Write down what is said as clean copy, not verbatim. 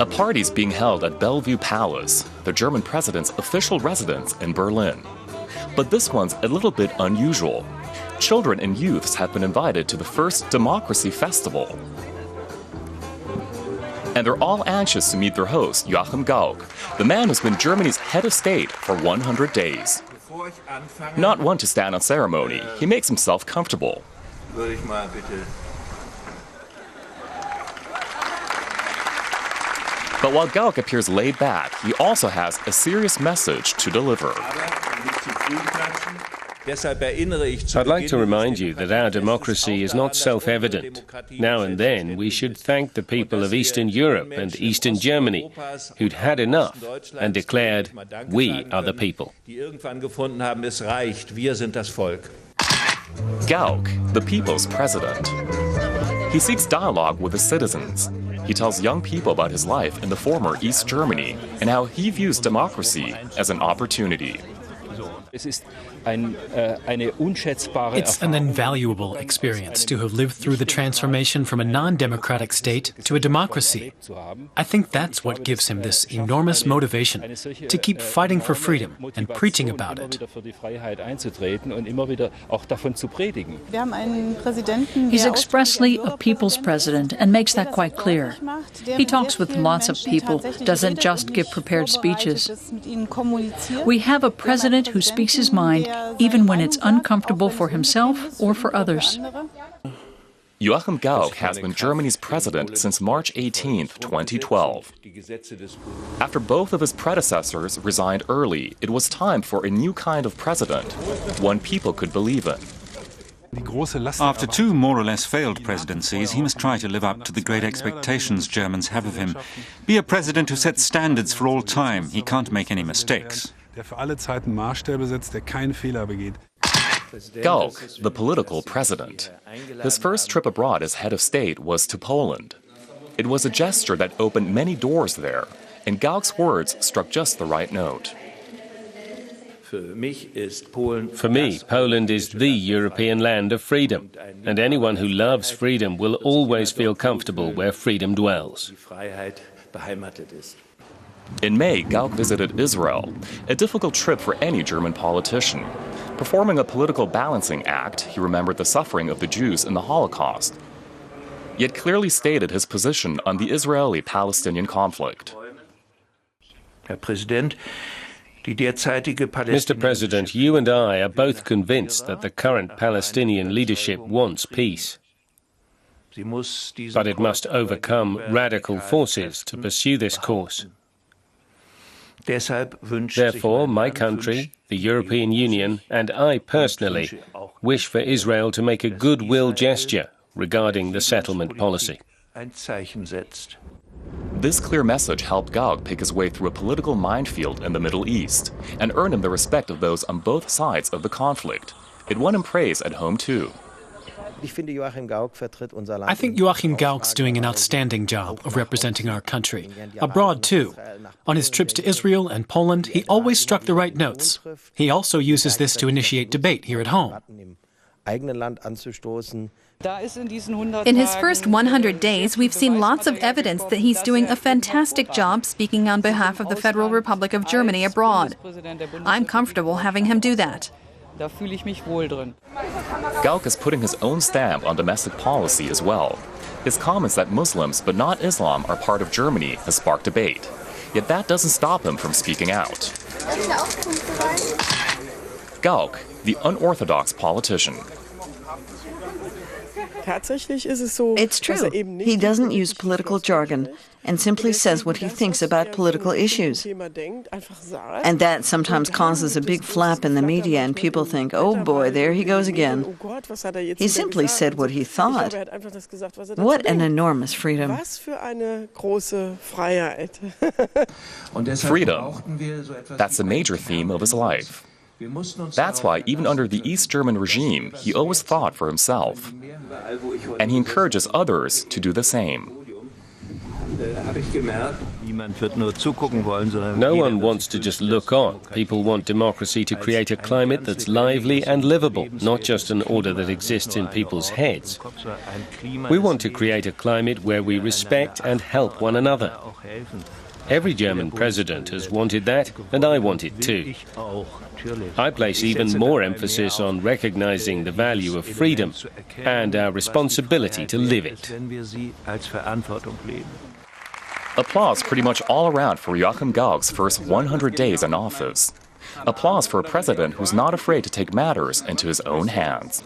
A party's being held at Bellevue Palace, the German president's official residence in Berlin. But this one's a little bit unusual. Children and youths have been invited to the first Democracy Festival. And they're all anxious to meet their host, Joachim Gauck, the man who's been Germany's head of state for 100 days. Not one to stand on ceremony, he makes himself comfortable. But while Gauck appears laid back, he also has a serious message to deliver. I'd like to remind you that our democracy is not self-evident. Now and then we should thank the people of Eastern Europe and Eastern Germany who'd had enough and declared, "We are the people." Gauck, the people's president. He seeks dialogue with the citizens. He tells young people about his life in the former East Germany and how he views democracy as an opportunity. It's an invaluable experience to have lived through the transformation from a non-democratic state to a democracy. I think that's what gives him this enormous motivation to keep fighting for freedom and preaching about it. He's expressly a people's president and makes that quite clear. He talks with lots of people, doesn't just give prepared speeches. We have a president who speaks his mind even when it's uncomfortable for himself or for others. Joachim Gauck has been Germany's president since March 18, 2012. After both of his predecessors resigned early, it was time for a new kind of president, one people could believe in. After two more or less failed presidencies, he must try to live up to the great expectations Germans have of him. Be a president who sets standards for all time. He can't make any mistakes. Gauck, the political president. His first trip abroad as head of state was to Poland. It was a gesture that opened many doors there, and Gauck's words struck just the right note. For me, Poland is the European land of freedom, and anyone who loves freedom will always feel comfortable where freedom dwells. In May, Gauck visited Israel, a difficult trip for any German politician. Performing a political balancing act, he remembered the suffering of the Jews in the Holocaust, yet clearly stated his position on the Israeli-Palestinian conflict. Mr. President, you and I are both convinced that the current Palestinian leadership wants peace. But it must overcome radical forces to pursue this course. Therefore, my country, the European Union, and I personally wish for Israel to make a goodwill gesture regarding the settlement policy. This clear message helped Gauck pick his way through a political minefield in the Middle East and earn him the respect of those on both sides of the conflict. It won him praise at home, too. I think Joachim Gauck's doing an outstanding job of representing our country, abroad too. On his trips to Israel and Poland, he always struck the right notes. He also uses this to initiate debate here at home. In his first 100 days, we've seen lots of evidence that he's doing a fantastic job speaking on behalf of the Federal Republic of Germany abroad. I'm comfortable having him do that. Gauck is putting his own stamp on domestic policy as well. His comments that Muslims, but not Islam, are part of Germany has sparked debate. Yet that doesn't stop him from speaking out. Gauck, the unorthodox politician. It's true. He doesn't use political jargon and simply says what he thinks about political issues. And that sometimes causes a big flap in the media, and people think, oh boy, there he goes again. He simply said what he thought. What an enormous freedom. Freedom. That's a major theme of his life. That's why, even under the East German regime, he always thought for himself. And he encourages others to do the same. No one wants to just look on. People want democracy to create a climate that's lively and livable, not just an order that exists in people's heads. We want to create a climate where we respect and help one another. Every German president has wanted that, and I want it too. I place even more emphasis on recognizing the value of freedom and our responsibility to live it. Applause pretty much all around for Joachim Gauck's first 100 days in office. Applause for a president who's not afraid to take matters into his own hands.